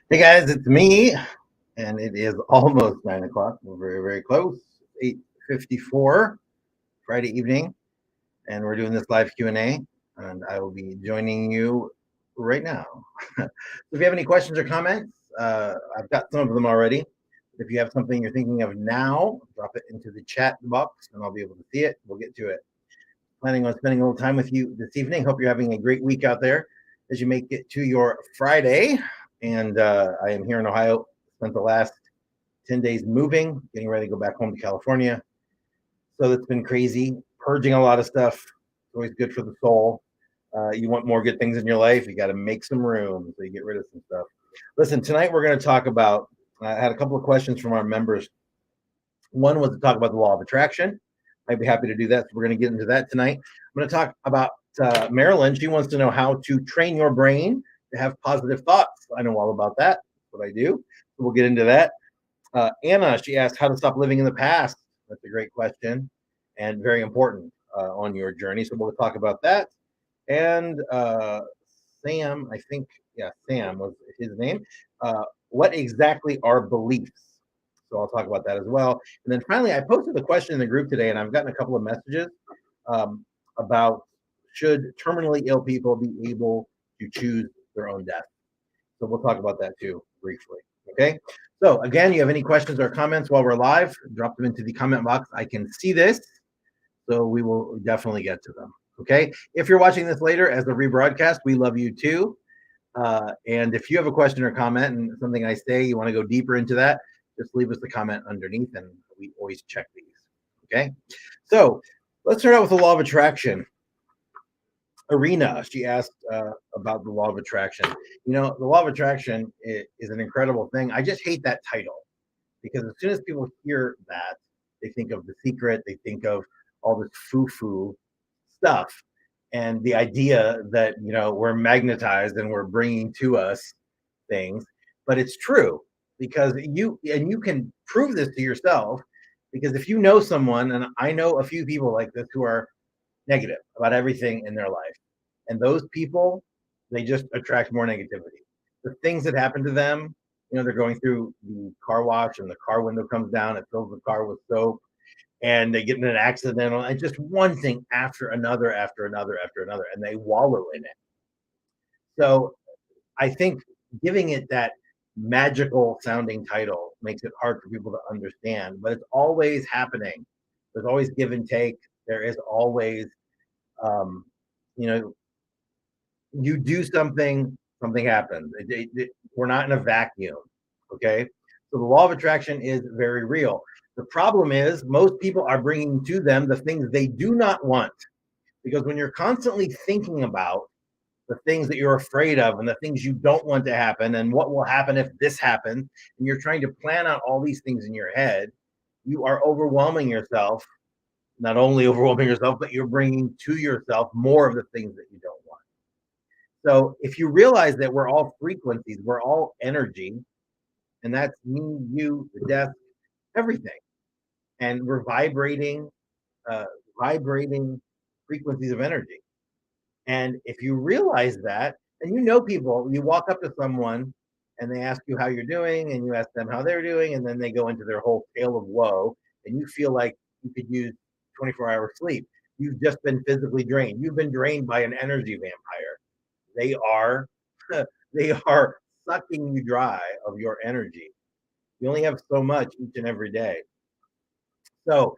Hey guys, it's me, and it is almost 9 o'clock. We're very, very close. 8:54 Friday evening, and we're doing this live Q&A, and I will be joining you right now. So if you have any questions or comments, I've got some of them already. If you have something you're thinking of now, drop it into the chat box, and I'll be able to see it. We'll get to it. Planning on spending a little time with you this evening. Hope you're having a great week out there as you make it to your Friday. And I am here in Ohio. Spent the last 10 days moving, getting ready to go back home to California. So it's been crazy, purging a lot of stuff. It's always good for the soul. You want more good things in your life, you got to make some room, so you get rid of some stuff. Listen, tonight we're going to talk about, I had a couple of questions from our members. One was to talk about the law of attraction. I'd be happy to do that. So we're going to get into that tonight. I'm going to talk about Marilyn. She wants to know how to train your brain to have positive thoughts. I know all about that. That's what I do. So we'll get into that. Anna, she asked how to stop living in the past. That's a great question and very important on your journey. So we'll talk about that. And Sam, Sam was his name. What exactly are beliefs? So I'll talk about that as well. And then finally, I posted the question in the group today, and I've gotten a couple of messages about should terminally ill people be able to choose their own death. So we'll talk about that too briefly. Okay. So again, you have any questions or comments while we're live, drop them into the comment box. I can see this, so we will definitely get to them. Okay. If you're watching this later as the rebroadcast, we love you too. And if you have a question or comment and something I say, you want to go deeper into that, just leave us a comment underneath, and we always check these. Okay. So let's start out with the law of attraction. Arena, she asked about the law of attraction. You know, the law of attraction is an incredible thing. I just hate that title because as soon as people hear that, they think of The Secret, they think of all this foo-foo stuff, and the idea that, you know, we're magnetized and we're bringing to us things. But it's true, because you can prove this to yourself, because if you know someone, and I know a few people like this who are negative about everything in their life. And those people, they just attract more negativity. The things that happen to them, you know, they're going through the car wash and the car window comes down, it fills the car with soap, and they get in an accident, and just one thing after another, after another, after another, and they wallow in it. So I think giving it that magical sounding title makes it hard for people to understand, but it's always happening. There's always give and take. There is always um, you know, you do something, something happens. We're not in a vacuum. Okay. So the law of attraction is very real. The problem is most people are bringing to them the things they do not want, because when you're constantly thinking about the things that you're afraid of and the things you don't want to happen and what will happen if this happens, and you're trying to plan out all these things in your head, you are overwhelming yourself. Not only overwhelming yourself, but you're bringing to yourself more of the things that you don't want. So if you realize that we're all frequencies, we're all energy, and that's me, you, the death, everything, and we're uh, vibrating frequencies of energy. And if you realize that, and you know people, you walk up to someone and they ask you how you're doing, and you ask them how they're doing, and then they go into their whole tale of woe, and you feel like you could use 24-hour sleep. You've just been physically drained. You've been drained by an energy vampire. They are they are sucking you dry of your energy. You only have so much each and every day. So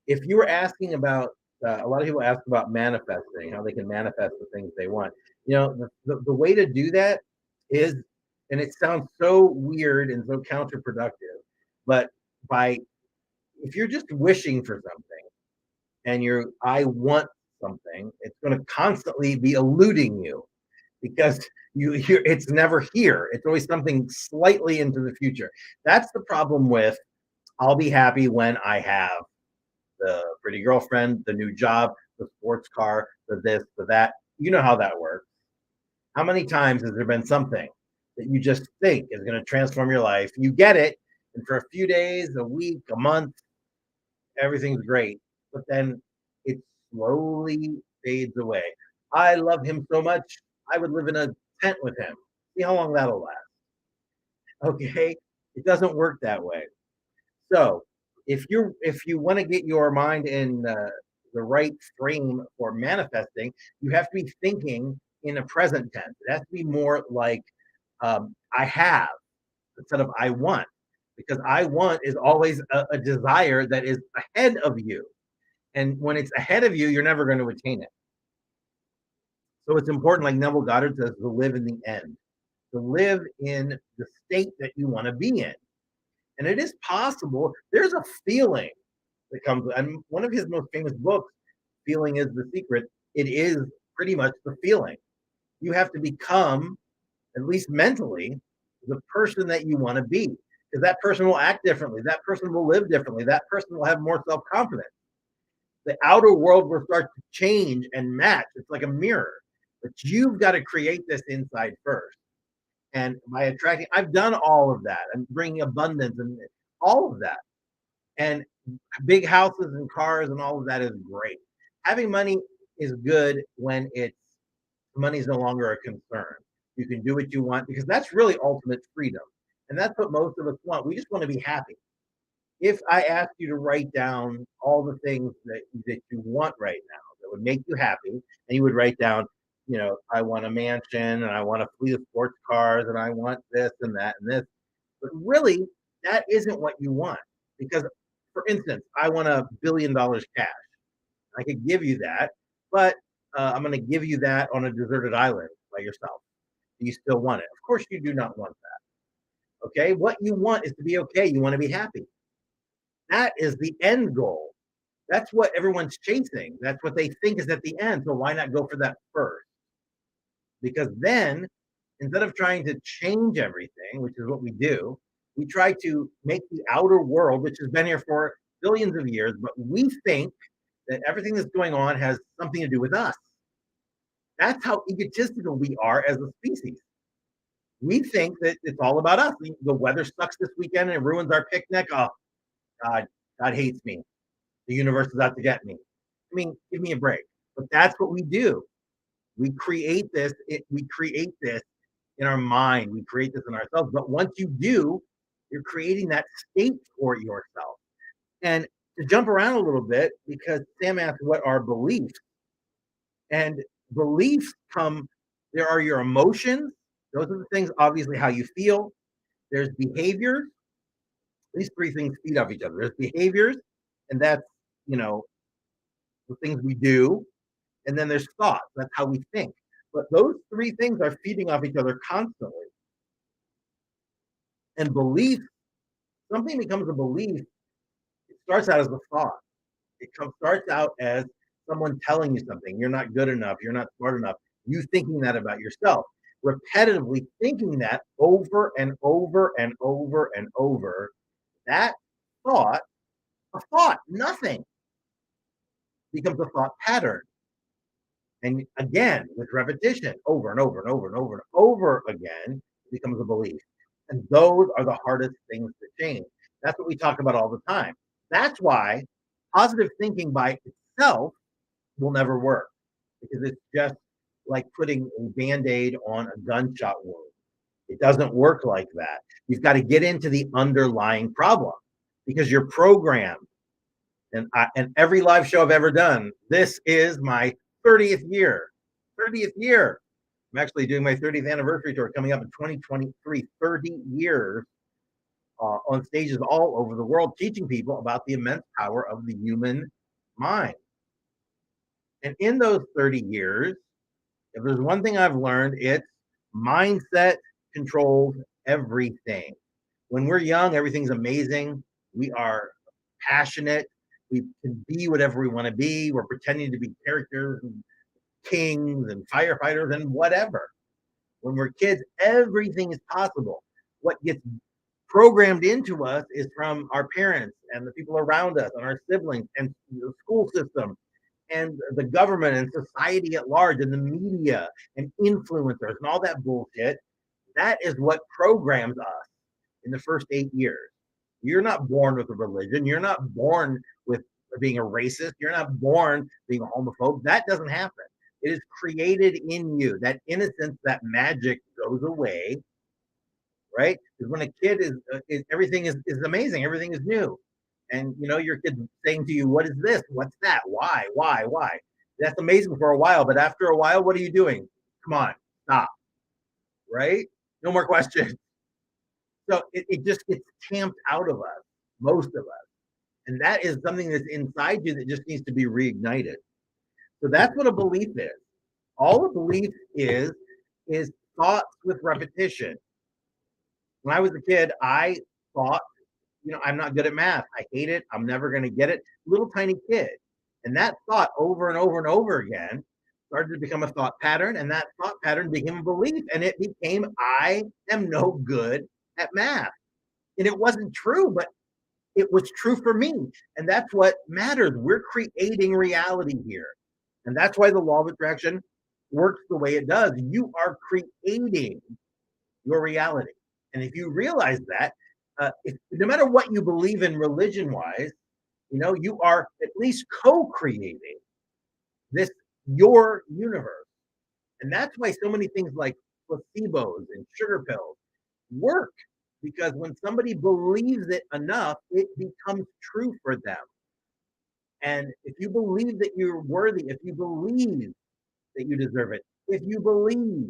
if you were asking about, a lot of people ask about manifesting, how they can manifest the things they want. You know, the way to do that is, and it sounds so weird and so counterproductive, but by, if you're just wishing for something and I want something, it's going to constantly be eluding you, because it's never here. It's always something slightly into the future. That's the problem with I'll be happy when I have the pretty girlfriend, the new job, the sports car, the this, the that. You know how that works. How many times has there been something that you just think is going to transform your life? You get it, and for a few days, a week, a month, everything's great. But then it slowly fades away. I love him so much, I would live in a tent with him. See how long that'll last. Okay. It doesn't work that way. So if you want to get your mind in the right frame for manifesting, you have to be thinking in a present tense. It has to be more like I have instead of I want, because I want is always a desire that is ahead of you. And when it's ahead of you, you're never going to attain it. So it's important, like Neville Goddard says, to live in the end, to live in the state that you want to be in. And it is possible. There's a feeling that comes, and one of his most famous books, Feeling is the Secret, it is pretty much the feeling. You have to become, at least mentally, the person that you want to be. Because that person will act differently. That person will live differently. That person will have more self-confidence. The outer world will start to change and match. It's like a mirror. But you've got to create this inside first. And by attracting, I've done all of that and bringing abundance and all of that. And big houses and cars and all of that is great. Having money is good when money is no longer a concern. You can do what you want, because that's really ultimate freedom. And that's what most of us want. We just want to be happy. if I asked you to write down all the things that you want right now that would make you happy, and you would write down, I want a mansion and I want a fleet of sports cars and I want this and that and this. But really, that isn't what you want. Because, for instance, I want $1 billion cash. I could give you that, but I'm going to give you that on a deserted island by yourself. Do you still want it? Of course, you do not want that. Okay. What you want is to be okay. You want to be happy. That is the end goal. That's what everyone's chasing. That's what they think is at the end. So why not go for that first? Because then, instead of trying to change everything, which is what we do, we try to make the outer world, which has been here for billions of years, but we think that everything that's going on has something to do with us. That's how egotistical we are as a species. We think that it's all about us. The weather sucks this weekend and it ruins our picnic. Oh, God, God hates me. The universe is out to get me. I mean, give me a break. But that's what we do. We create this. We create this in our mind. We create this in ourselves. But once you do, you're creating that state for yourself. And to jump around a little bit, because Sam asked, what are beliefs? And beliefs come, there are your emotions. Those are the things, obviously, how you feel. There's behaviors. These three things feed off each other. There's behaviors, and that's, you know, the things we do. And then there's thoughts. That's how we think. But those three things are feeding off each other constantly. And belief, something becomes a belief, it starts out as a thought. Starts out as someone telling you something. You're not good enough. You're not smart enough. You thinking that about yourself. Repetitively thinking that over and over and over and over. That thought, a thought, nothing, becomes a thought pattern. And again, with repetition, over and over and over and over and over again, it becomes a belief. And those are the hardest things to change. That's what we talk about all the time. That's why positive thinking by itself will never work, because it's just like putting a band-aid on a gunshot wound. It doesn't work like that. You've got to get into the underlying problem, because you're programmed. And every live show I've ever done, this is my 30th year. 30th year. I'm actually doing my 30th anniversary tour coming up in 2023. 30 years on stages all over the world, teaching people about the immense power of the human mind. And in those 30 years, if there's one thing I've learned, it's mindset controls everything. When we're young, everything's amazing. We are passionate. We can be whatever we want to be. We're pretending to be characters and kings and firefighters and whatever. When we're kids, everything is possible. What gets programmed into us is from our parents and the people around us and our siblings and the school system and the government and society at large and the media and influencers and all that bullshit. That is what programs us in the first 8 years. You're not born with a religion. You're not born with being a racist. You're not born being a homophobe. That doesn't happen. It is created in you. That innocence, that magic goes away, right? Because when a kid is everything is amazing. Everything is new. And your kid's saying to you, what is this? What's that? Why? That's amazing for a while, but after a while, what are you doing? Come on, stop. Right? No more questions. So it just gets tamped out of us, most of us. And that is something that's inside you that just needs to be reignited. So that's what a belief is. All a belief is thoughts with repetition. When I was a kid, I thought, I'm not good at math. I hate it. I'm never going to get it. Little tiny kid. And that thought over and over and over again started to become a thought pattern. And that thought pattern became a belief. And it became, I am no good at math. And it wasn't true, but it was true for me. And that's what matters. We're creating reality here. And that's why the law of attraction works the way it does. You are creating your reality. And if you realize that, no matter what you believe in religion-wise, you are at least co-creating your universe. And that's why so many things like placebos and sugar pills work, because when somebody believes it enough, it becomes true for them. And if you believe that you're worthy, if you believe that you deserve it, if you believe,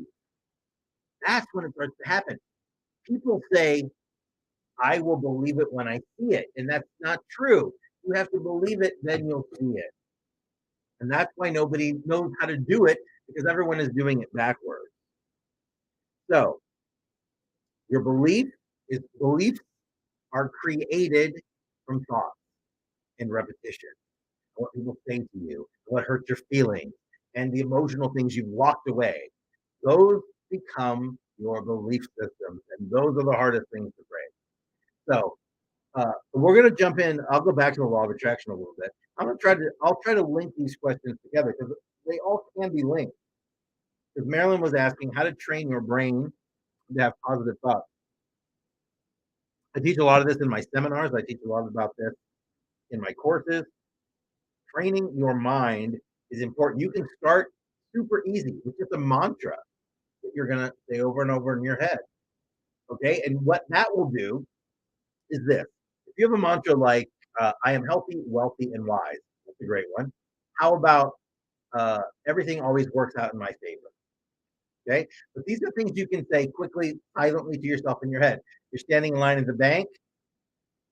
that's when it starts to happen. People say, I will believe it when I see it. And that's not true. You have to believe it, then you'll see it. And that's why nobody knows how to do it, because everyone is doing it backwards. So your beliefs are created from thought and repetition. What people say to you, what hurts your feelings, and the emotional things you've walked away. Those become your belief systems, and those are the hardest things to break. So we're going to jump in. I'll go back to the law of attraction a little bit. I'll try to link these questions together because they all can be linked. Because Marilyn was asking how to train your brain to have positive thoughts. I teach a lot of this in my seminars. I teach a lot about this in my courses. Training your mind is important. You can start super easy with just a mantra that you're going to say over and over in your head. Okay. And what that will do is this. If you have a mantra like, I am healthy, wealthy, and wise, that's a great one. How about everything always works out in my favor? Okay. But these are things you can say quickly, silently to yourself in your head. You're standing in line at the bank,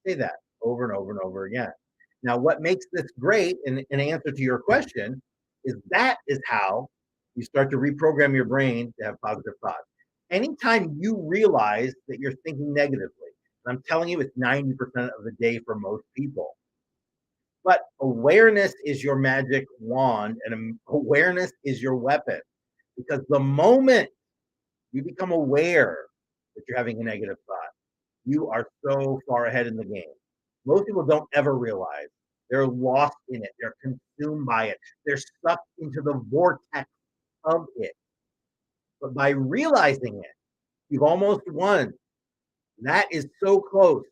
say that over and over and over again. Now, what makes this great, in answer to your question, is that is how you start to reprogram your brain to have positive thoughts. Anytime you realize that you're thinking negatively, and I'm telling you, it's 90% of the day for most people. But awareness is your magic wand, and awareness is your weapon. Because the moment you become aware that you're having a negative thought, you are so far ahead in the game. Most people don't ever realize they're lost in it. They're consumed by it. They're sucked into the vortex of it. But by realizing it, you've almost won. That is so close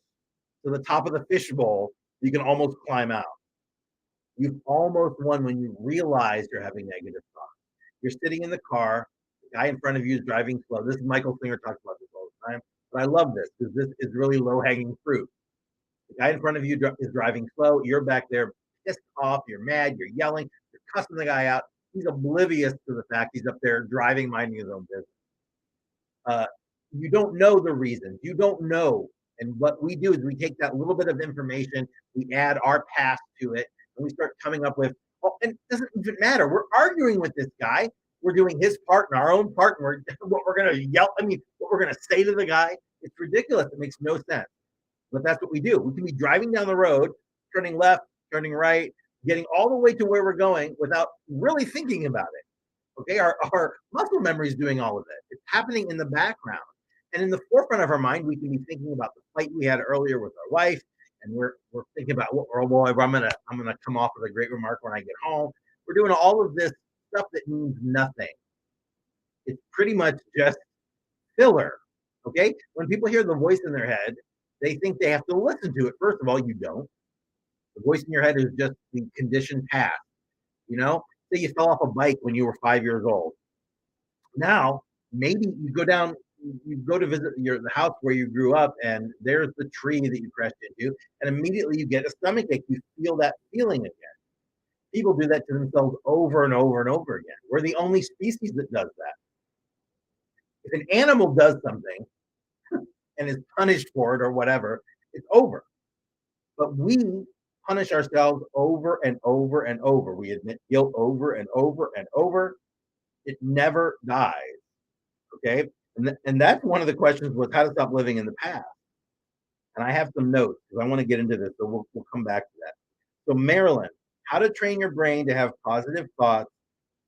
to the top of the fishbowl, you can almost climb out. You've almost won when you realize you're having negative thoughts. You're sitting in the car, the guy in front of you is driving slow. This is Michael Singer talks about this all the time, but I love this because this is really low-hanging fruit. The guy in front of you is driving slow. You're back there pissed off. You're mad. You're yelling. You're cussing the guy out. He's oblivious to the fact he's up there driving, minding his own business. You don't know the reasons. You don't know. And what we do is we take that little bit of information, we add our past to it, and we start coming up with, oh, and it doesn't even matter. We're arguing with this guy. We're doing his part and our own part, and what we're going to yell, what we're going to say to the guy. It's ridiculous. It makes no sense. But that's what we do. We can be driving down the road, turning left, turning right, getting all the way to where we're going without really thinking about it. Okay, our muscle memory is doing all of it. It's happening in the background. And in the forefront of our mind, we can be thinking about the fight we had earlier with our wife, and we're thinking about I'm gonna come off with a great remark when I get home. We're doing all of this stuff that means nothing. It's pretty much just filler. Okay, when people hear the voice in their head, they think they have to listen to it. First of all, you don't. The voice in your head is just the conditioned past. You know, say you fell off a bike when you were 5 years old. Now, maybe you go to visit the house where you grew up, and there's the tree that you crashed into, and immediately you get a stomach ache. You feel that feeling again. People do that to themselves over and over and over again. We're the only species that does that. If an animal does something and is punished for it or whatever, it's over. But we punish ourselves over and over and over. We admit guilt over and over and over. It never dies. Okay. And that's one of the questions was how to stop living in the past. And I have some notes because I want to get into this, so we'll come back to that. So, Marilyn, how to train your brain to have positive thoughts,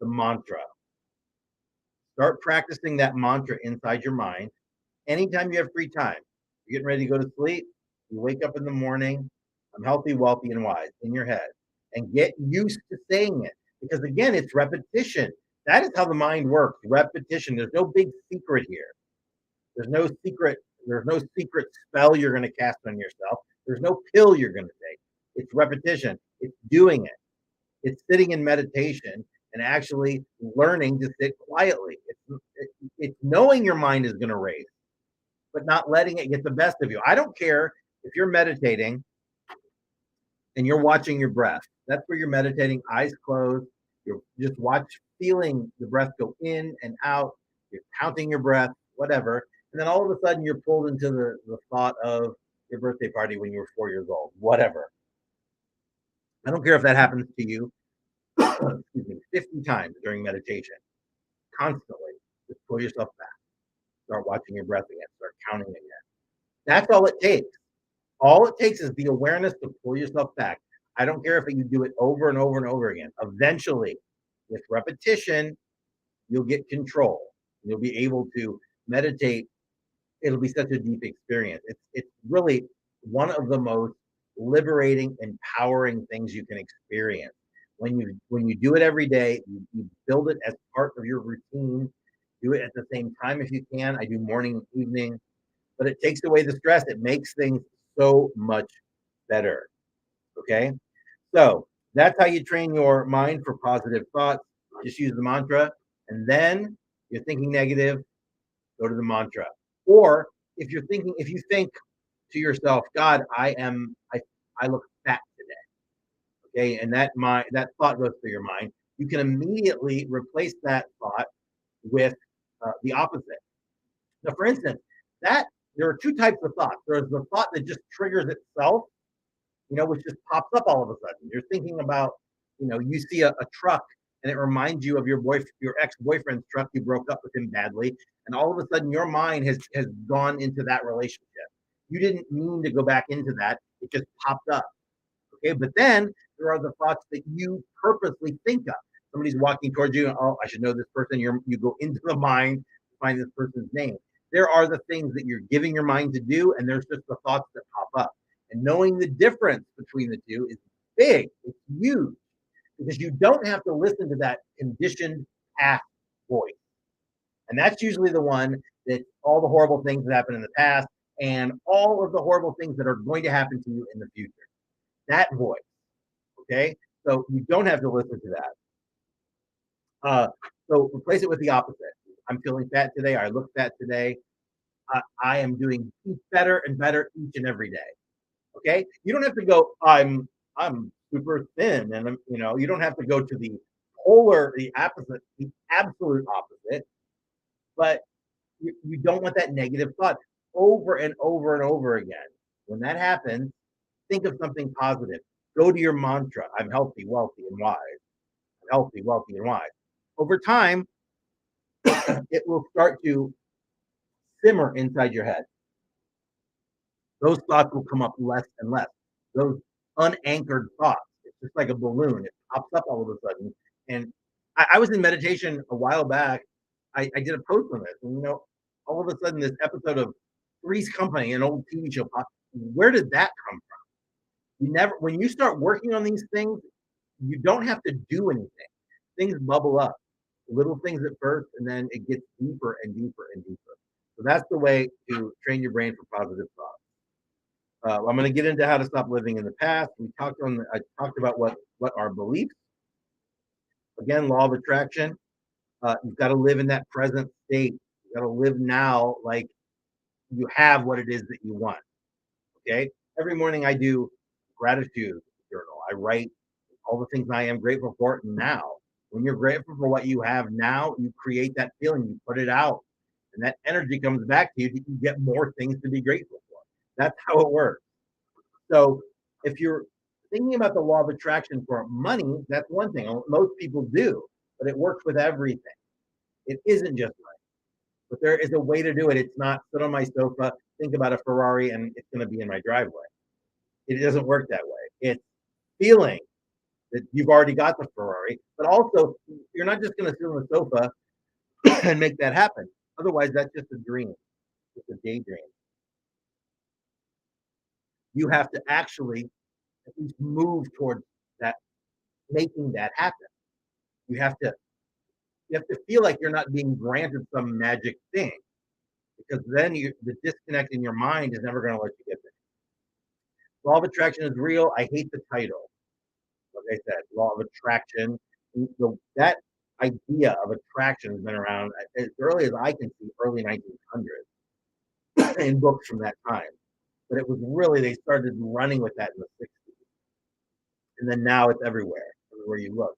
the mantra. Start practicing that mantra inside your mind anytime you have free time. You're getting ready to go to sleep. You wake up in the morning. I'm healthy, wealthy, and wise in your head. And get used to saying it. Because again, it's repetition. That is how the mind works. Repetition. There's no big secret here. There's no secret spell you're going to cast on yourself. There's no pill you're going to take. It's repetition. It's doing it. It's sitting in meditation and actually learning to sit quietly. It's knowing your mind is going to race. but not letting it get the best of you. I don't care if you're meditating and you're watching your breath. That's where you're meditating, eyes closed. You're just feeling the breath go in and out. You're counting your breath, whatever. And then all of a sudden you're pulled into the thought of your birthday party when you were 4 years old, whatever. I don't care if that happens to you, excuse me, 50 times during meditation, constantly. Just pull yourself back. Start watching your breath again. Start counting again. That's all it takes. All it takes is the awareness to pull yourself back. I don't care if you do it over and over and over again. Eventually, with repetition, you'll get control. You'll be able to meditate. It'll be such a deep experience. It's really one of the most liberating, empowering things you can experience. When you do it every day, you build it as part of your routine. Do it at the same time if you can. I do morning and evening, but it takes away the stress. It makes things so much better. Okay. So that's how you train your mind for positive thoughts. Just use the mantra. And then you're thinking negative, go to the mantra. Or if you think to yourself, God, I look fat today. Okay. And that thought goes through your mind. You can immediately replace that thought with the opposite. Now, for instance, that there are two types of thoughts. There's the thought that just triggers itself, which just pops up all of a sudden. You're thinking about, you see a truck and it reminds you of your ex-boyfriend's truck. You broke up with him badly, and all of a sudden your mind has gone into that relationship. You didn't mean to go back into that. It just popped up. Okay, but then there are the thoughts that you purposely think of. Somebody's walking towards you, and oh, I should know this person. You go into the mind to find this person's name. There are the things that you're giving your mind to do, and there's just the thoughts that pop up. And knowing the difference between the two is big. It's huge because you don't have to listen to that conditioned past voice. And that's usually the one that all the horrible things that happened in the past and all of the horrible things that are going to happen to you in the future. That voice. Okay. So you don't have to listen to that. So replace it with the opposite. I'm feeling fat today. I look fat today. I am doing better and better each and every day. Okay. You don't have to go, I'm super thin. And you don't have to go to the absolute opposite, but you don't want that negative thought over and over and over again. When that happens, think of something positive. Go to your mantra. I'm healthy, wealthy, and wise. I'm healthy, wealthy, and wise. Over time, it will start to simmer inside your head. Those thoughts will come up less and less. Those unanchored thoughts. It's just like a balloon. It pops up all of a sudden. And I was in meditation a while back. I did a post on this, and all of a sudden, this episode of Three's Company, an old TV show, where did that come from? When you start working on these things, you don't have to do anything. Things bubble up, little things at first, and then it gets deeper and deeper and deeper. So that's the way to train your brain for positive thoughts. I'm going to get into how to stop living in the past. I talked about what are beliefs. Again, law of attraction. You've got to live in that present state. You've got to live now like you have what it is that you want. Okay. Every morning I do gratitude journal. I write all the things I am grateful for now. When you're grateful for what you have now, you create that feeling, you put it out, and that energy comes back to you. You get more things to be grateful for. That's how it works. So if you're thinking about the law of attraction for money, that's one thing. Most people do, but it works with everything. It isn't just money, but there is a way to do it. It's not sit on my sofa, think about a Ferrari, and it's going to be in my driveway. It doesn't work that way. It's feeling that you've already got the Ferrari, but also you're not just going to sit on the sofa and make that happen. Otherwise, that's just a dream. It's a daydream. You have to actually at least move towards that, making that happen. You have to feel like you're not being granted some magic thing, because then the disconnect in your mind is never going to let you get there. Law of attraction is real. I hate the title. Like I said, law of attraction. That idea of attraction has been around as early as I can see, early 1900s. in books from that time. But it was really, they started running with that in the 60s. And then now it's everywhere you look.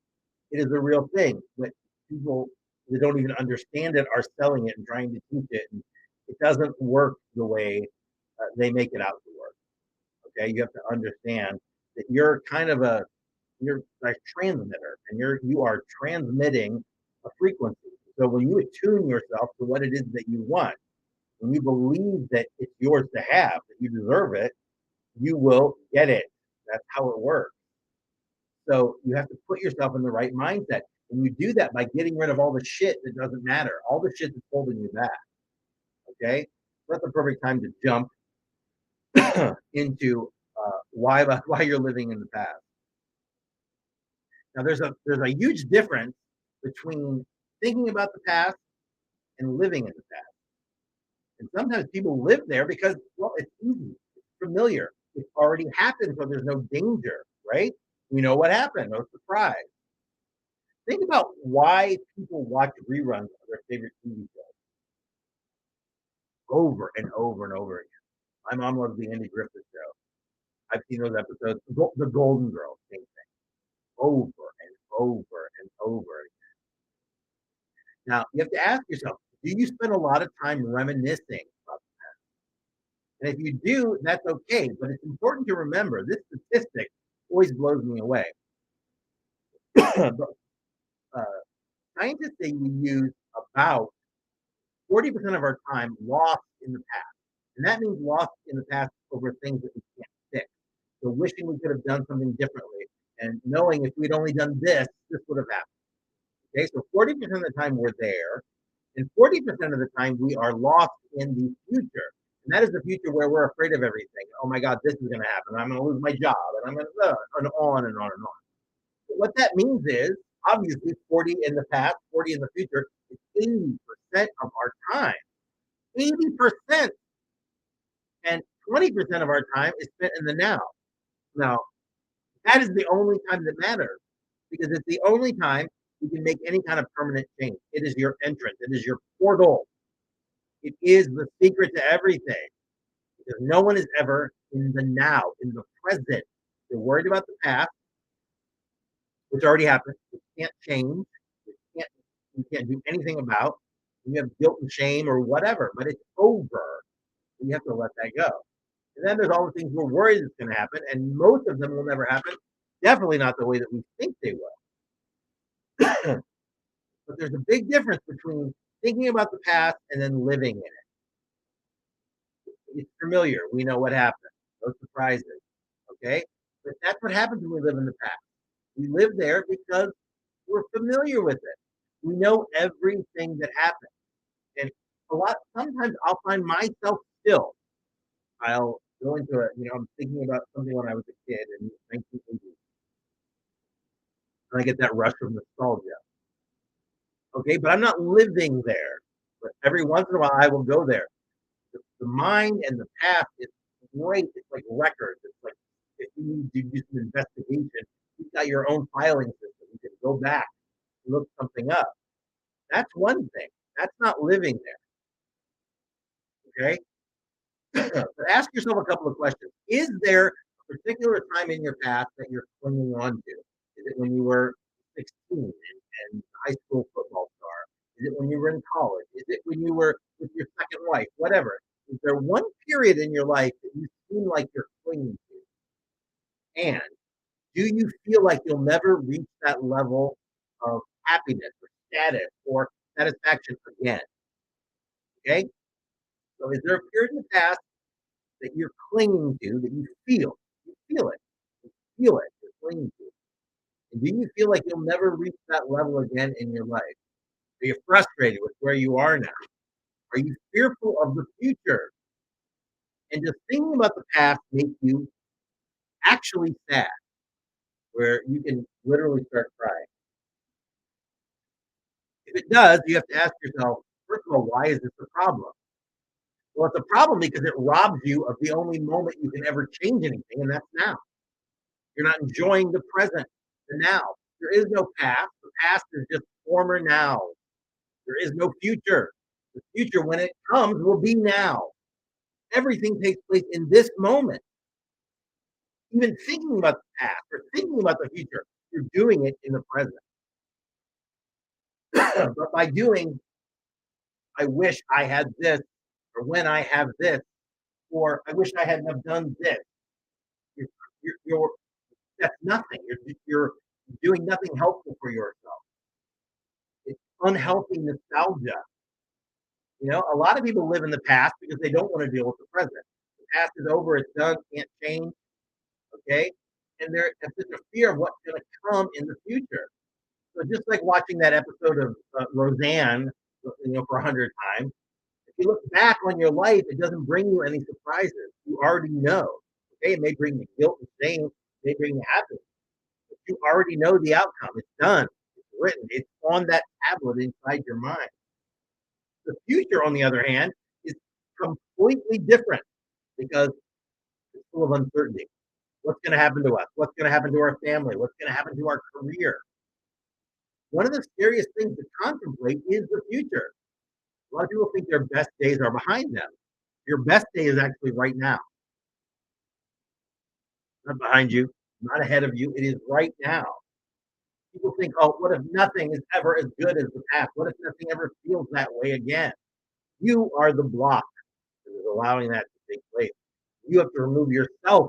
It is a real thing, but people that don't even understand it are selling it and trying to teach it. And it doesn't work the way they make it out to work. Okay. You have to understand that you're a transmitter and you are transmitting a frequency. So when you attune yourself to what it is that you want, when you believe that it's yours to have, that you deserve it, you will get it. That's how it works. So you have to put yourself in the right mindset. And you do that by getting rid of all the shit that doesn't matter, all the shit that's holding you back. Okay. That's the perfect time to jump into why you're living in the past. Now there's a huge difference between thinking about the past and living in the past. And sometimes people live there because, well, it's easy, it's familiar, it's already happened, so there's no danger, right? We know what happened, no surprise. Think about why people watch reruns of their favorite TV shows over and over and over again. My mom loves the Andy Griffith Show. I've seen those episodes. The Golden Girls, same thing, over and over and over again. Now you have to ask yourself: do you spend a lot of time reminiscing about the past? And if you do, that's okay. But it's important to remember this statistic always blows me away. But, scientists say we use about 40% of our time lost in the past. And that means lost in the past over things that we can't fix. So wishing we could have done something differently and knowing if we'd only done this, this would have happened. Okay, so 40% of the time we're there, and 40% of the time we are lost in the future. And that is the future where we're afraid of everything. Oh my God, this is going to happen. I'm going to lose my job, and I'm going to, and on and on and on. But what that means is, obviously, 40 in the past, 40 in the future is 80% of our time. 80%. And 20% of our time is spent in the now. Now, that is the only time that matters because it's the only time you can make any kind of permanent change. It is your entrance, it is your portal, it is the secret to everything because no one is ever in the now, in the present. They're worried about the past, which already happened, which can't change, which you can't do anything about. You have guilt and shame or whatever, but it's over. You have to let that go. And then there's all the things we're worried is going to happen, and most of them will never happen. Definitely not the way that we think they will. But there's a big difference between thinking about the past and then living in it. It's familiar. We know what happened. No surprises. Okay? But that's what happens when we live in the past. We live there because we're familiar with it. We know everything that happened. And sometimes I'll find myself still. I'll go into it, I'm thinking about something when I was a kid in 1980. And I get that rush of nostalgia. Okay, but I'm not living there. But every once in a while, I will go there. The mind and the past is great. It's like records. It's like if you need to do some investigation, you've got your own filing system. You can go back and look something up. That's one thing. That's not living there. Okay, but ask yourself a couple of questions. Is there a particular time in your past that you're clinging on to? Is it when you were 16 and high school football star? Is it when you were in college? Is it when you were with your second wife? Whatever. Is there one period in your life that you seem like you're clinging to? And do you feel like you'll never reach that level of happiness or status or satisfaction again? Okay. So is there a period in the past that you're clinging to that you feel it, you're clinging to? And do you feel like you'll never reach that level again in your life? Are you frustrated with where you are now? Are you fearful of the future? And just thinking about the past makes you actually sad, where you can literally start crying. If it does, you have to ask yourself, first of all, why is this a problem? Well, it's a problem because it robs you of the only moment you can ever change anything, and that's now. You're not enjoying the present, the now. There is no past. The past is just former now. There is no future. The future, when it comes, will be now. Everything takes place in this moment. Even thinking about the past or thinking about the future, you're doing it in the present. But by doing, I wish I had this, or when I have this, or I wish I hadn't have done this. You're, you're that's nothing. You're doing nothing helpful for yourself. It's unhealthy nostalgia. A lot of people live in the past because they don't want to deal with the present. The past is over. It's done. Can't change. Okay, and they're such a fear of what's going to come in the future. So just like watching that episode of Roseanne, for 100 times, if you look back on your life, it doesn't bring you any surprises. You already know. Okay, it may bring the guilt and shame, it may bring the happiness, but you already know the outcome. It's done. It's written. It's on that tablet inside your mind. The future, on the other hand, is completely different because it's full of uncertainty. What's going to happen to us? What's going to happen to our family? What's going to happen to our career? One of the scariest things to contemplate is the future. A lot of people think their best days are behind them. Your best day is actually right now, not behind you, not ahead of you. It is right now. People think, oh, what if nothing is ever as good as the past? What if nothing ever feels that way again? You are the block that is allowing that to take place. You have to remove yourself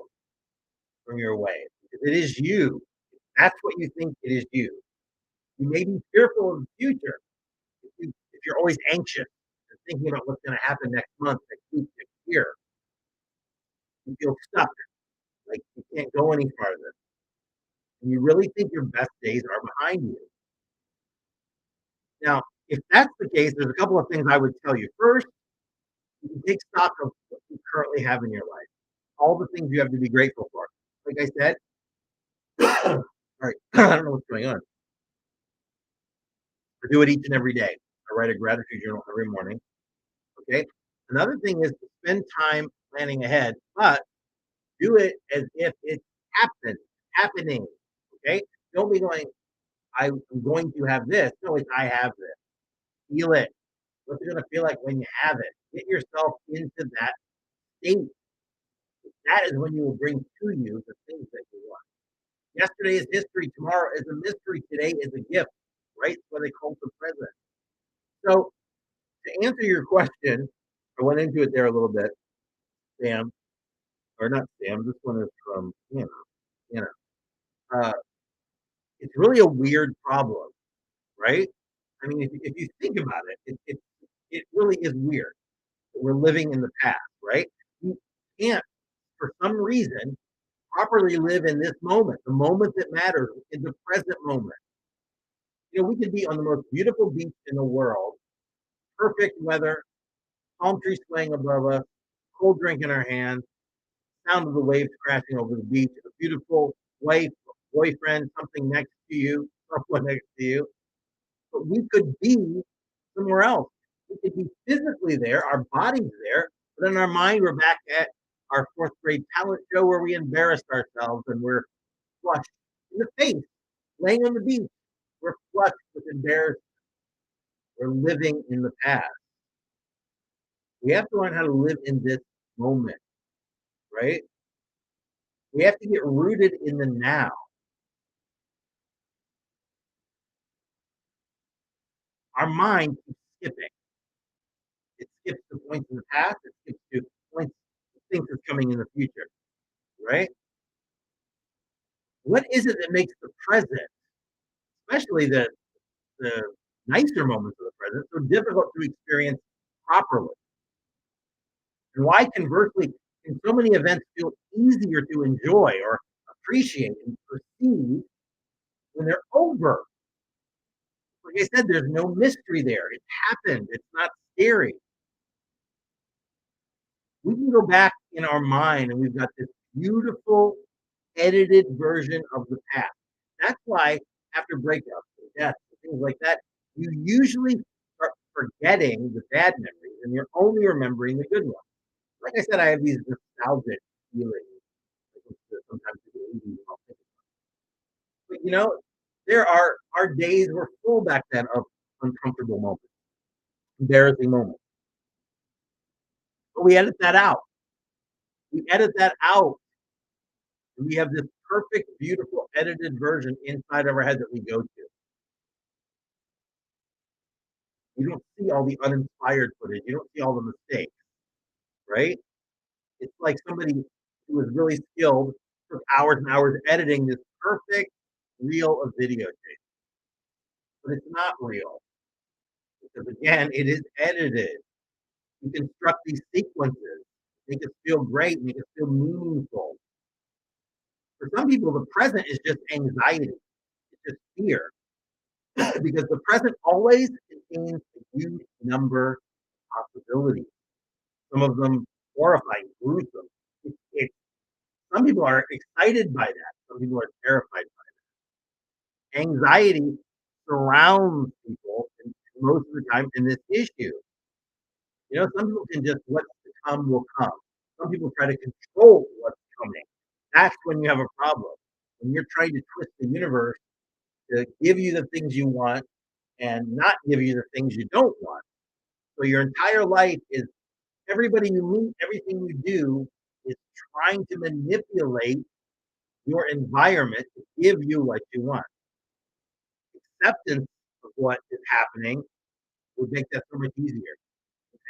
from your way because it is you. That's what you think it is you. You may be fearful of the future if you're always anxious and thinking about what's going to happen next month, next week, next year. You feel stuck, like you can't go any farther. And you really think your best days are behind you. Now, if that's the case, there's a couple of things I would tell you. First, you can take stock of what you currently have in your life, all the things you have to be grateful for. Like I said, all right, I don't know what's going on. I do it each and every day. I write a gratitude journal every morning. Okay. Another thing is to spend time planning ahead, but do it as if it's happening. Okay. Don't be going, I'm going to have this. No, it's I have this. Feel it. What's it going to feel like when you have it? Get yourself into that state. That is when you will bring to you the things that you want. Yesterday is history. Tomorrow is a mystery. Today is a gift, right? That's what they call the present. So to answer your question, I went into it there a little bit, Sam, or not Sam. This one is from you know. It's really a weird problem, right? I mean, if you think about it really is weird that we're living in the past, right? You can't, for some reason, properly live in this moment, the moment that matters, in the present moment. We could be on the most beautiful beach in the world, perfect weather, palm trees swaying above us, cold drink in our hands, sound of the waves crashing over the beach, a beautiful wife, boyfriend, something next to you, someone next to you. But we could be somewhere else. We could be physically there, our body's there, but in our mind, we're back at our fourth grade talent show where we embarrassed ourselves and we're flushed in the face, laying on the beach. We're flushed with embarrassment. We're living in the past. We have to learn how to live in this moment, right? We have to get rooted in the now. Our mind keeps skipping. It skips to points in the past. It skips to points, things that's coming in the future, right? What is it that makes the present, especially the nicer moments of the present, so difficult to experience properly? And why, conversely, can so many events feel easier to enjoy or appreciate and perceive when they're over? Like I said, there's no mystery there. It happened. It's not scary. We can go back in our mind and we've got this beautiful edited version of the past. That's why after breakups and deaths and things like that, you usually start forgetting the bad memories and you're only remembering the good ones. Like I said, I have these nostalgic feelings. Sometimes but there are our days were full back then of uncomfortable moments, embarrassing moments. But we edit that out. We edit that out. And we have this perfect, beautiful, edited version inside of our head that we go to. You don't see all the uninspired footage. You don't see all the mistakes, right? It's like somebody who was really skilled took hours and hours editing this perfect reel of videotape. But it's not real because, again, it is edited. You construct these sequences, make it feel great, make it feel meaningful. For some people, the present is just anxiety, it's just fear, because the present always contains a huge number of possibilities. Some of them horrifying, gruesome. It, some people are excited by that. Some people are terrified by that. Anxiety surrounds people most of the time in this issue. You know, some people can just what's to come will come. Some people try to control what's coming. That's when you have a problem. When you're trying to twist the universe to give you the things you want and not give you the things you don't want. So your entire life is everybody you meet, everything you do is trying to manipulate your environment to give you what you want. Acceptance of what is happening would make that so much easier.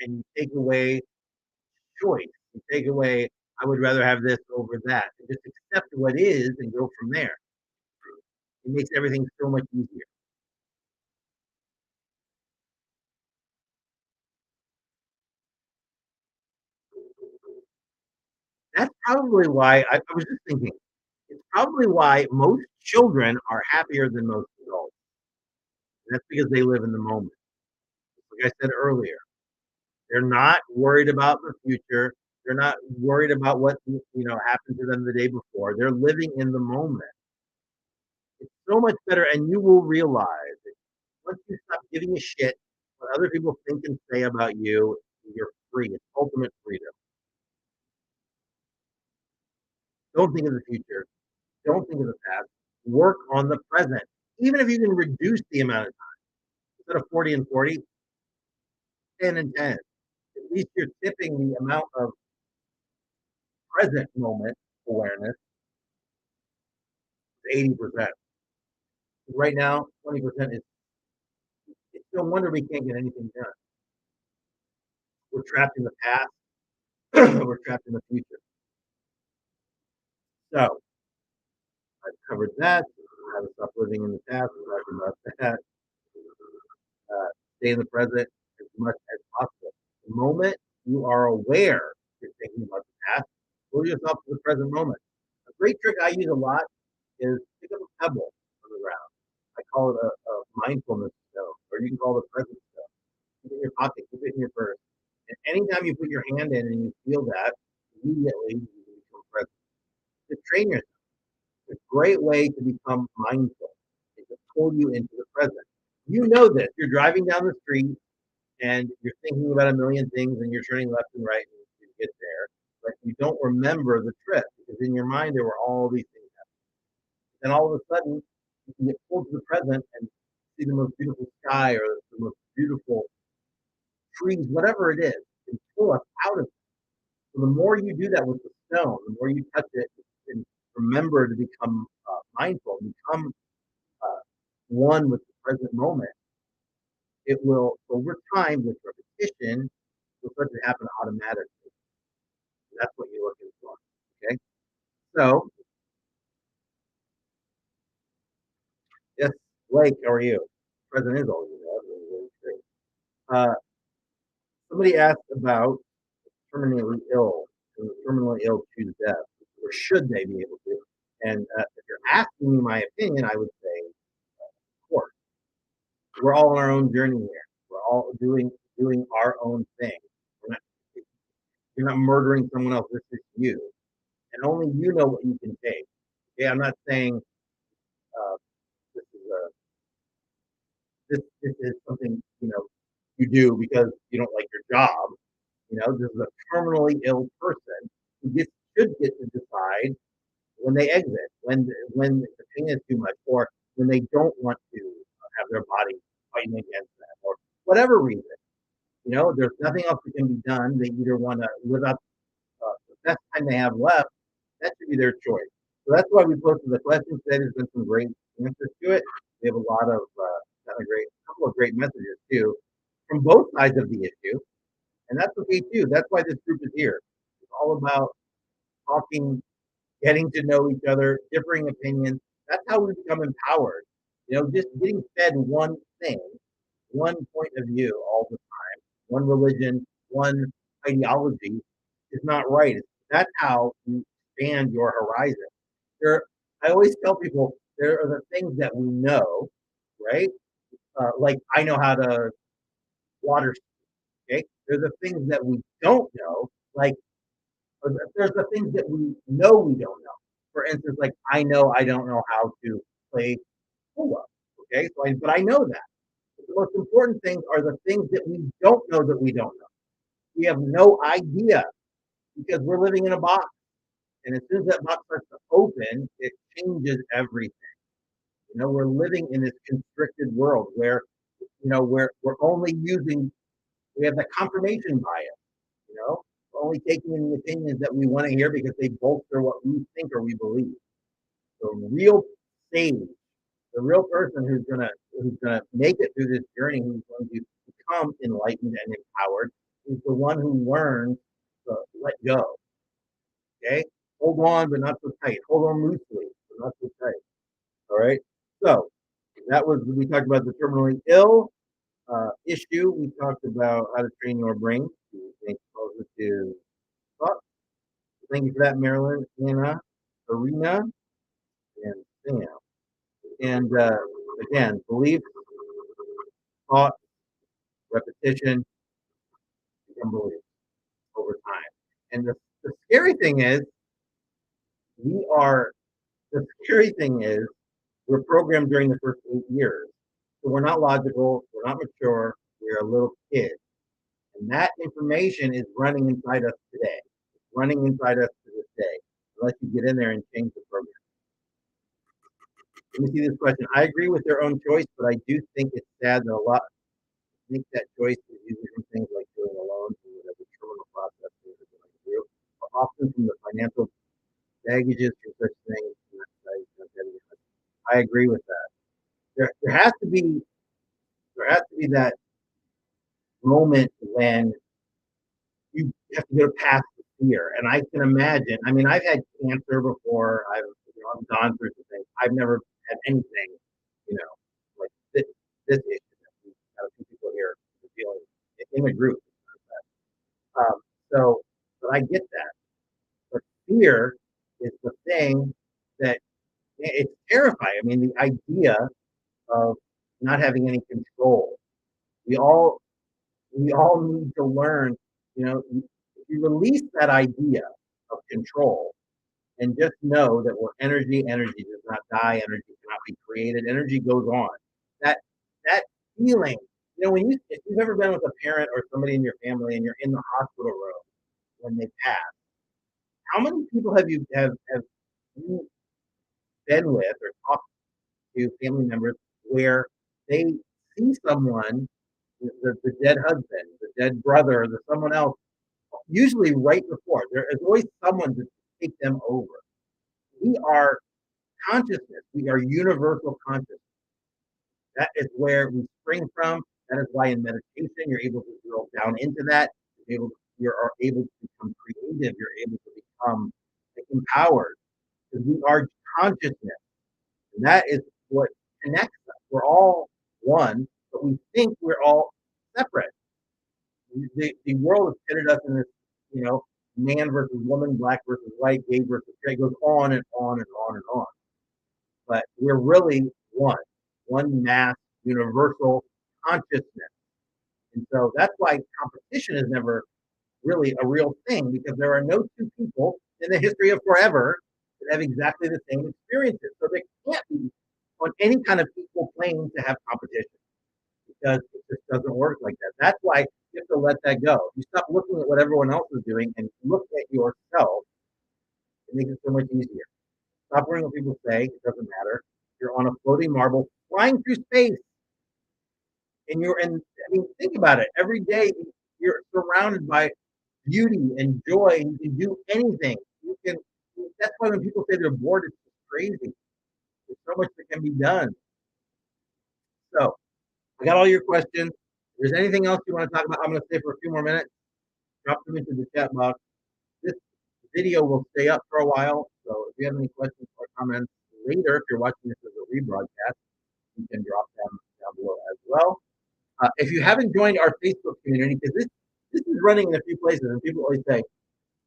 And you take away choice. You take away, I would rather have this over that. And just accept what is and go from there. It makes everything so much easier. That's probably why I was just thinking, it's probably why most children are happier than most adults. And that's because they live in the moment. Like I said earlier, they're not worried about the future. They're not worried about what happened to them the day before. They're living in the moment. It's so much better, and you will realize that once you stop giving a shit what other people think and say about you, you're free. It's ultimate freedom. Don't think of the future. Don't think of the past. Work on the present. Even if you can reduce the amount of time, instead of 40 and 40, 10 and 10. At least you're tipping the amount of present moment awareness to 80%. Right now, 20% is, it's no wonder we can't get anything done. We're trapped in the past, we're trapped in the future. So, I've covered that. How to stop living in the past. We're talking about that. Stay in the present as much as possible. The moment you are aware you're thinking about the past, pull yourself to the present moment. A great trick I use a lot is pick up a pebble on the ground. I call it a mindfulness stone, or you can call it a present stone. Keep it in your pocket, keep it in your purse. And anytime you put your hand in and you feel that, immediately you become present. Just train yourself. It's a great way to become mindful. It can pull you into the present. You know this. You're driving down the street and you're thinking about a million things and you're turning left and right and you get there, but you don't remember the trip because in your mind there were all these things happening. And all of a sudden, you can get pulled to the present and see the most beautiful sky or the most beautiful trees, whatever it is, and pull us out of it. So the more you do that with the stone, the more you touch it and remember to become mindful, become uh, one with the present moment, it will, over time, with repetition, will start to happen automatically. That's what you're looking for. Okay. So, yes, Blake, how are you? Present is all you have. Really great. Somebody asked about terminally ill. Can the terminally ill choose death, or should they be able to? And if you're asking me my opinion, I would say, of course, we're all on our own journey here. We're all doing our own thing. We're not, you're not murdering someone else. This is you, and only you know what you can take. Okay, I'm not saying this is a this is something you do because you don't like your job. This is a terminally ill person who should get to decide when they exit, when the pain is too much, or when they don't want to have their body fighting against them, or whatever reason. There's nothing else that can be done. They either want to live out best time they have left, that should be their choice. So that's why we posted the question today. There's been some great answers to it. We have a lot of kind of great, couple of great messages too from both sides of the issue, and that's okay too. That's why this group is here. It's all about talking, getting to know each other, differing opinions. That's how we become empowered. Just getting fed one thing, one point of view all the time, one religion, one ideology is not right. That's how you expand your horizon. There, I always tell people there are the things that we know, right? Like I know how to water. Okay, there's the things that we don't know, like there's the things that we don't know. For instance, like I know I don't know how to play polo. Okay, but I know that. But the most important things are the things that we don't know that we don't know. We have no idea because we're living in a box. And as soon as that box starts to open, it changes everything. We're living in this constricted world where, we're only using, we have the confirmation bias, we're only taking in the opinions that we want to hear because they bolster what we think or we believe. The real sage, the real person who's gonna make it through this journey, who's going to become enlightened and empowered, is the one who learns to let go. Okay, hold on, but not so tight. Hold on loosely, but not so tight. All right. So we talked about the terminally ill issue. We talked about how to train your brain to think positive thoughts. Thank you for that, Marilyn, Anna, Arena, and Sam. And again, belief, thought, repetition, and belief over time. And the scary thing is, we are, the scary thing is, we're programmed during the first 8 years. So we're not logical, we're not mature, we're a little kid. And that information is running inside us today. It's running inside us to this day, unless you get in there and change the program. Let me see this question. I agree with their own choice, but I do think it's sad that a lot think that choice is usually from things like doing alone or whatever terminal process things are going through, but often from the financial baggages from such things. I agree with that. There has to be that moment when you have to go past the fear. And I can imagine. I mean, I've had cancer before. I've gone through some things. I've never had anything, like this issue that we have a few people here dealing in a group. Um, but I get that. But fear is the thing that it's terrifying. I mean, the idea of not having any control. We all need to learn. If you release that idea of control and just know that we're energy. Energy does not die. Energy cannot be created. Energy goes on. That that feeling. If you've ever been with a parent or somebody in your family and you're in the hospital room when they pass, how many people have you been with or talked to family members where they see someone, the dead husband, the dead brother, the someone else, usually right before. There is always someone to take them over. We are consciousness. We are universal consciousness. That is where we spring from. That is why in meditation you're able to drill down into that. You are able to become creative. You're able to become empowered because we are consciousness. And that is what connects us. We're all one, but we think we're all separate. The world has pitted us in this, man versus woman, black versus white, gay versus straight, goes on and on and on and on. But we're really one mass, universal consciousness. And so that's why competition is never really a real thing because there are no two people in the history of forever that have exactly the same experiences. So there can't be on any kind of equal plane to have competition because it just doesn't work like that. That's why you have to let that go. You stop looking at what everyone else is doing and look at yourself. It makes it so much easier. Stop worrying what people say. It doesn't matter. You're on a floating marble flying through space. And I mean, think about it. Every day you're surrounded by beauty and joy, and you can do anything. You can. That's why when people say they're bored, it's just crazy. There's so much that can be done. So I got all your questions. If there's anything else you want to talk about, I'm going to stay for a few more minutes. Drop them into the chat box. This video will stay up for a while. So if you have any questions or comments later, if you're watching this as a rebroadcast, you can drop them down below as well. If you haven't joined our Facebook community, because this is running in a few places, and people always say,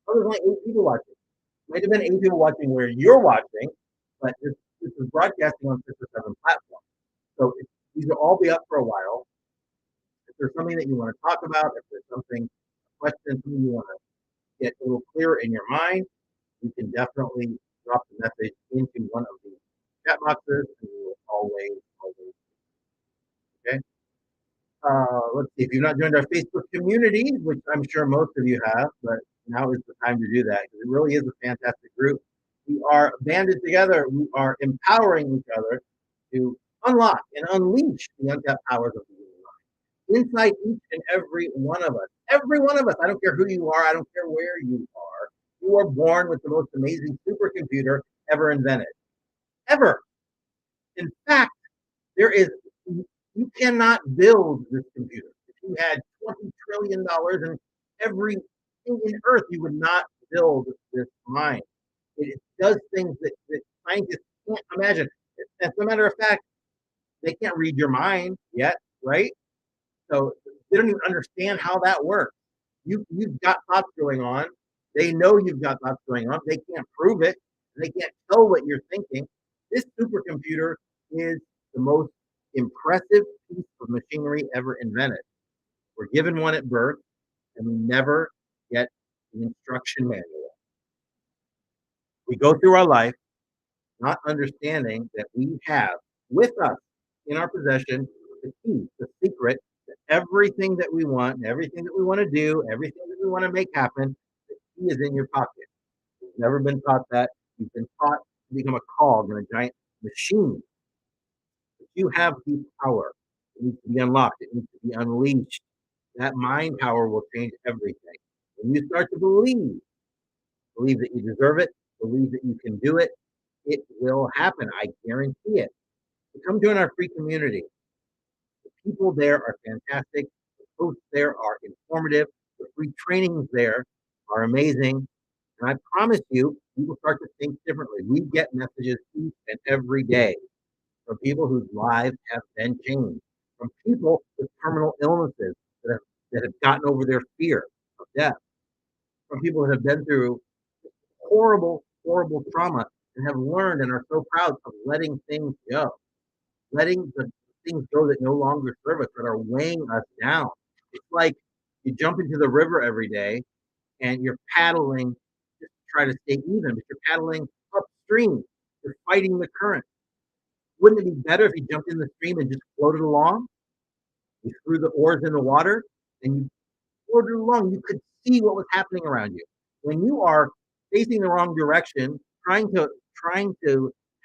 "Oh, there's only 8 people watching." Might have been 8 people watching where you're watching, but this is broadcasting on 6 or 7 platforms. So these will all be up for a while. If there's something that you want to talk about, if there's something, a question, something you want to get a little clearer in your mind, you can definitely drop the message into one of the chat boxes, and we will always, okay? Let's see, if you've not joined our Facebook community, which I'm sure most of you have, but now is the time to do that because it really is a fantastic group. We are banded together. We are empowering each other to unlock and unleash the untapped powers of the human mind inside each and every one of us. Every one of us. I don't care who you are. I don't care where you are. You are born with the most amazing supercomputer ever invented. Ever. In fact, there is you cannot build this computer. If you had $20 trillion and everything in Earth, you would not build this mind. It does things that scientists can't imagine. As a matter of fact, they can't read your mind yet, right? So they don't even understand how that works. You've got thoughts going on. They know you've got thoughts going on. They can't prove it. They can't tell what you're thinking. This supercomputer is the most impressive piece of machinery ever invented. We're given one at birth, and we never get the instruction manual. We go through our life not understanding that we have with us in our possession the key, the secret to everything that we want, everything that we want to do, everything that we want to make happen. The key is in your pocket. You've never been taught that. You've been taught to become a cog in a giant machine. But you have the power. It needs to be unlocked. It needs to be unleashed. That mind power will change everything. When you start to believe that you deserve it, believe that you can do it, it will happen. I guarantee it. So come join our free community. The people there are fantastic. The posts there are informative. The free trainings there are amazing. And I promise you, you will start to think differently. We get messages each and every day from people whose lives have been changed, from people with terminal illnesses that have gotten over their fear of death, from people that have been through horrible, horrible trauma and have learned and are so proud of letting things go, letting the things go that no longer serve us, that are weighing us down. It's like you jump into the river every day and you're paddling just to try to stay even, but you're paddling upstream. You're fighting the current. Wouldn't it be better if you jumped in the stream and just floated along? You threw the oars in the water and you floated along. You could see what was happening around you. When you are facing the wrong direction, trying to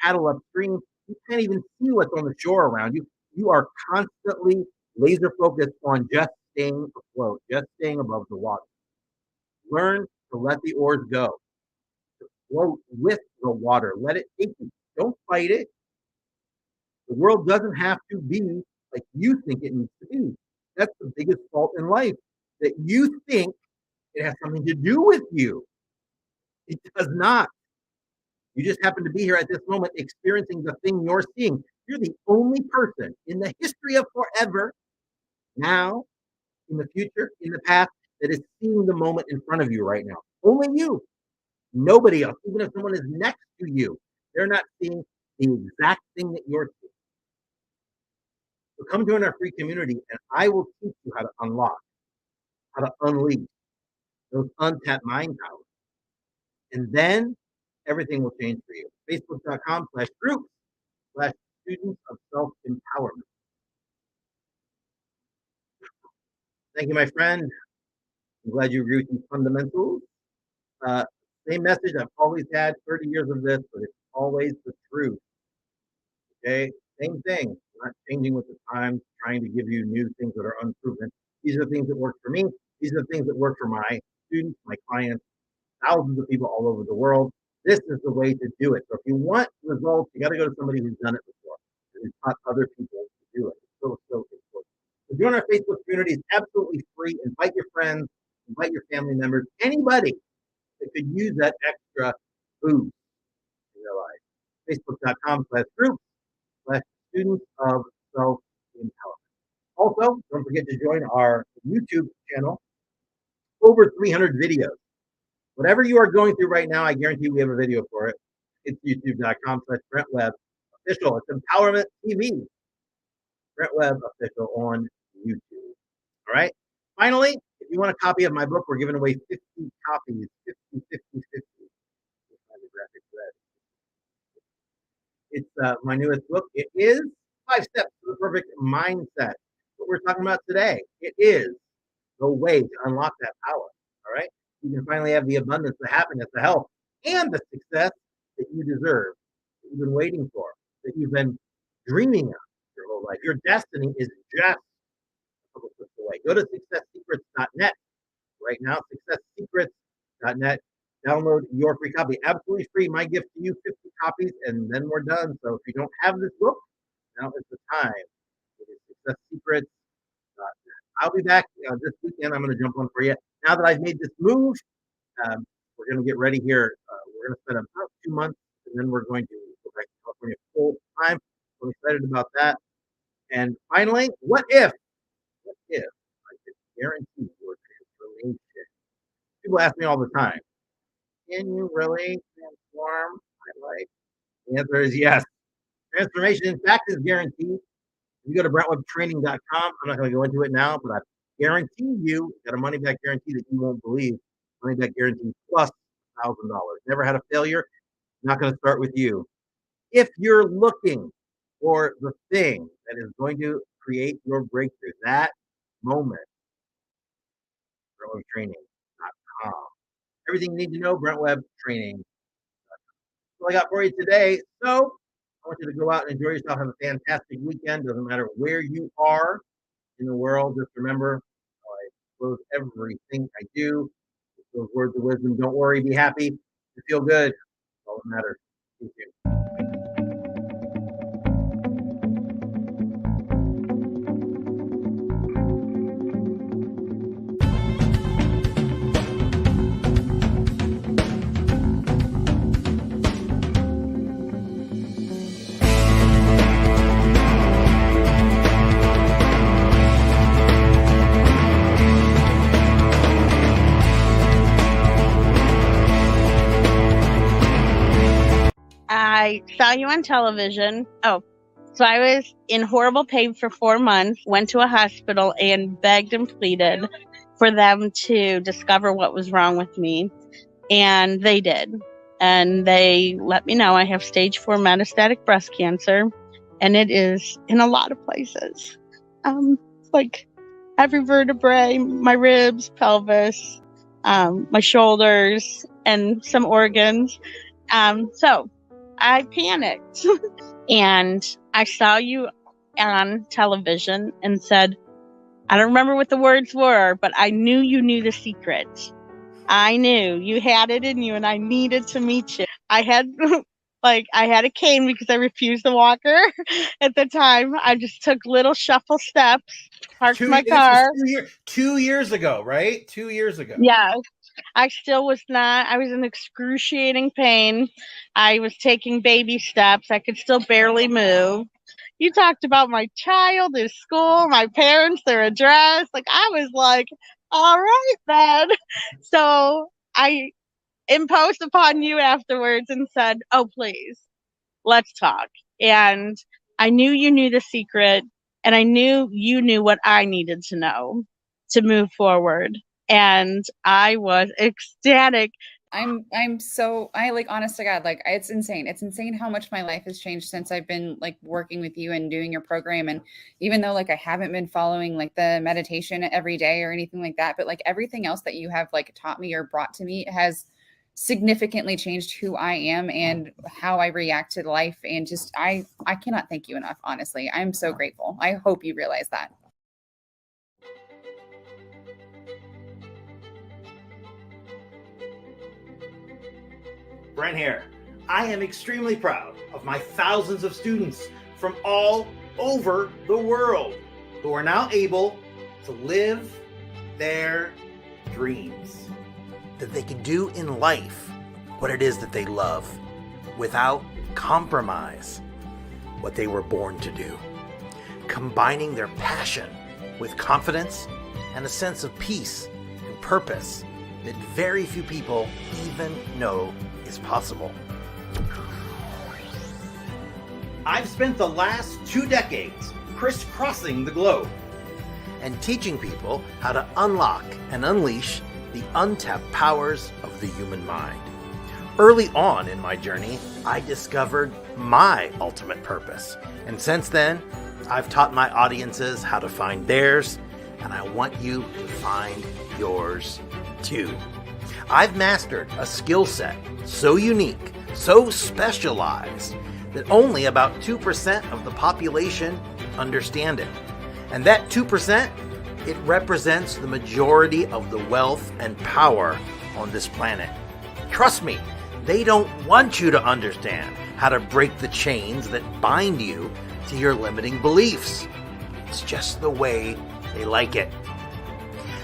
paddle upstream, you can't even see what's on the shore around you. You are constantly laser focused on just staying afloat, just staying above the water. Learn to let the oars go, to float with the water. Let it take you. Don't fight it. The world doesn't have to be like you think it needs to be. That's the biggest fault in life, that you think it has something to do with you. It does not. You just happen to be here at this moment experiencing the thing you're seeing. You're the only person in the history of forever, now, in the future, in the past, that is seeing the moment in front of you right now. Only you. Nobody else. Even if someone is next to you, they're not seeing the exact thing that you're seeing. So come join our free community and I will teach you how to unlock, how to unleash those untapped mind powers. And then everything will change for you. Facebook.com/groups/students of self-empowerment. Thank you, my friend. I'm glad you agree with these fundamentals. Uh, Same message I've always had, 30 years of this, but it's always the truth. Okay? Same thing. We're not changing with the times, trying to give you new things that are unproven. These are the things that work for me. These are the things that work for my students, my clients, thousands of people all over the world. This is the way to do it. So if you want results, you got to go to somebody who's done it before, who's taught other people to do it. It's so important. So join our Facebook community. It's absolutely free. Invite your friends, invite your family members, anybody that could use that extra boost in their life. Facebook.com/groups/students of self-empowerment. Also, don't forget to join our YouTube channel. Over 300 videos. Whatever you are going through right now, I guarantee we have a video for it. It's youtube.com/Brent Webb official. It's Empowerment TV. Brent Webb official on YouTube. All right. Finally, if you want a copy of my book, we're giving away 50 copies. 50, 50, 50. It's my newest book. It is 5 Steps to the Perfect Mindset. What we're talking about today. It is the way to unlock that power. All right. You can finally have the abundance, the happiness, the health, and the success that you deserve, that you've been waiting for, that you've been dreaming of your whole life. Your destiny is just a couple clicks away. Go to successsecrets.net right now, successsecrets.net. Download your free copy, absolutely free. My gift to you, 50 copies, and then we're done. So if you don't have this book, now is the time. It is successsecrets.net. I'll be back this weekend. I'm going to jump on for you. Now that I've made this move, we're going to get ready here. We're going to spend about 2 months, and then we're going to go back to California full time. I'm excited about that. And finally, what if I could guarantee your transformation? People ask me all the time, can you really transform my life? The answer is yes. Transformation, in fact, is guaranteed. If you go to BrentWebbTraining.com, I'm not going to go into it now, but I guarantee you, got a money back guarantee that you won't believe. Money back guarantee plus $1,000. Never had a failure. Not going to start with you. If you're looking for the thing that is going to create your breakthrough, that moment, BrentWebbTraining.com. Everything you need to know, BrentWebbTraining. That's all I got for you today. So I want you to go out and enjoy yourself. Have a fantastic weekend. Doesn't matter where you are in the world. Just remember, I close everything I do. Those words of wisdom. Don't worry. Be happy. You feel good. That's all that matters. Thank you. I saw you on television. Oh, so I was in horrible pain for 4 months, went to a hospital and begged and pleaded for them to discover what was wrong with me. And they did. And they let me know I have stage 4 metastatic breast cancer. And it is in a lot of places. Like every vertebrae, my ribs, pelvis, my shoulders, and some organs. So I panicked and I saw you on television and said, I don't remember what the words were, but I knew you knew the secret. I knew you had it in you and I needed to meet you. I had a cane because I refused the walker at the time. I just took little shuffle steps, parked my car. 2 years ago, right? 2 years ago. Yeah. I still was not. I was in excruciating pain. I was taking baby steps. I could still barely move. You talked about my child, his school, my parents, their address. Like, I was like, all right, then. So I imposed upon you afterwards and said, oh, please, let's talk. And I knew you knew the secret, and I knew you knew what I needed to know to move forward. And I was ecstatic. I like, honest to God, like, it's insane. It's insane how much my life has changed since I've been like working with you and doing your program. And even though like I haven't been following like the meditation every day or anything like that, but like everything else that you have like taught me or brought to me has significantly changed who I am and how I react to life. And just, I cannot thank you enough. Honestly, I'm so grateful. I hope you realize that. Brent here. I am extremely proud of my thousands of students from all over the world who are now able to live their dreams. That they can do in life what it is that they love without compromise, what they were born to do. Combining their passion with confidence and a sense of peace and purpose that very few people even know is possible. I've spent the last 2 decades crisscrossing the globe and teaching people how to unlock and unleash the untapped powers of the human mind. Early on in my journey, I discovered my ultimate purpose. And since then, I've taught my audiences how to find theirs, and I want you to find yours too. I've mastered a skill set so unique, so specialized, that only about 2% of the population understand it. And that 2%, it represents the majority of the wealth and power on this planet. Trust me, they don't want you to understand how to break the chains that bind you to your limiting beliefs. It's just the way they like it.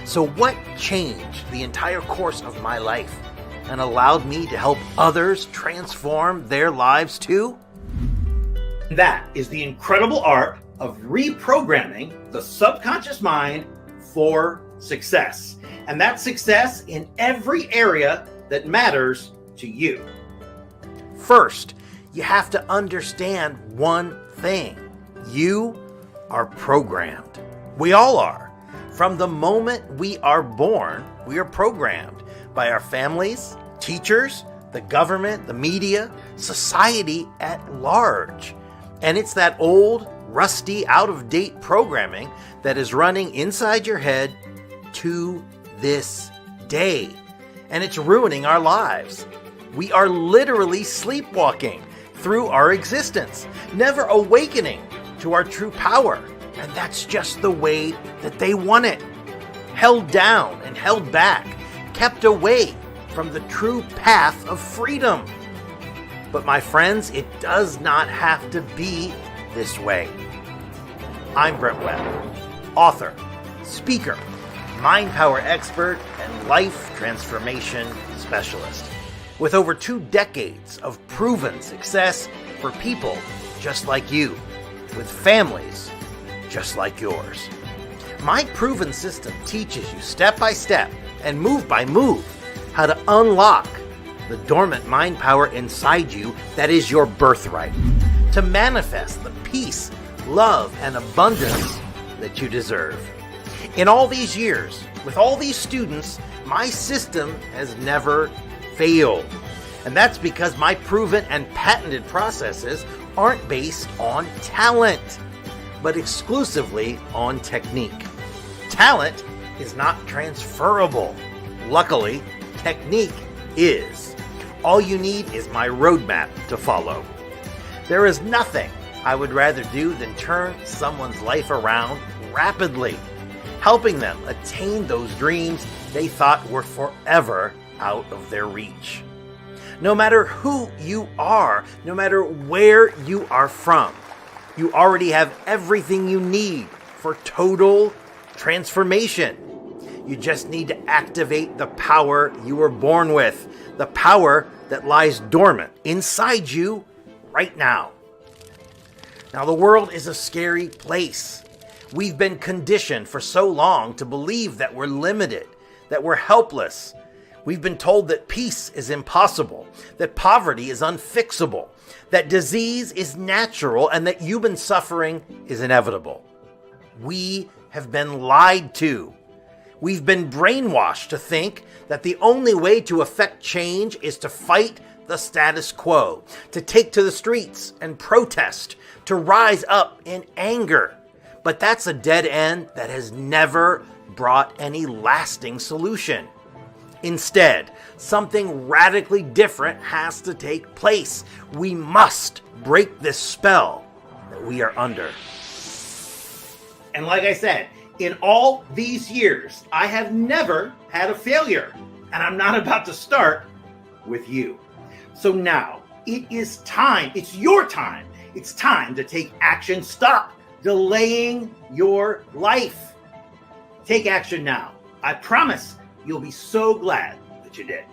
So what changed the entire course of my life and allowed me to help others transform their lives too? That is the incredible art of reprogramming the subconscious mind for success. And that's success in every area that matters to you. First, you have to understand one thing. You are programmed. We all are. From the moment we are born, we are programmed by our families, teachers, the government, the media, society at large. And it's that old, rusty, out-of-date programming that is running inside your head to this day. And it's ruining our lives. We are literally sleepwalking through our existence, never awakening to our true power. And that's just the way that they want it. Held down and held back, kept away from the true path of freedom. But my friends, it does not have to be this way. I'm Brent Webb, author, speaker, mind power expert, and life transformation specialist, with over 2 decades of proven success for people just like you, with families just like yours. My proven system teaches you step by step and move by move how to unlock the dormant mind power inside you that is your birthright, to manifest the peace, love, and abundance that you deserve. In all these years, with all these students, my system has never failed. And that's because my proven and patented processes aren't based on talent, but exclusively on technique. Talent is not transferable. Luckily, technique is. All you need is my roadmap to follow. There is nothing I would rather do than turn someone's life around rapidly, helping them attain those dreams they thought were forever out of their reach. No matter who you are, no matter where you are from, you already have everything you need for total transformation. You just need to activate the power you were born with, the power that lies dormant inside you right now. Now, the world is a scary place. We've been conditioned for so long to believe that we're limited, that we're helpless. We've been told that peace is impossible, that poverty is unfixable, that disease is natural, and that human suffering is inevitable. We have been lied to. We've been brainwashed to think that the only way to affect change is to fight the status quo, to take to the streets and protest, to rise up in anger. But that's a dead end that has never brought any lasting solution. Instead, something radically different has to take place. We must break this spell that we are under. And like I said, in all these years, I have never had a failure. And I'm not about to start with you. So now it is time. It's your time. It's time to take action. Stop delaying your life. Take action now. I promise you'll be so glad that you did.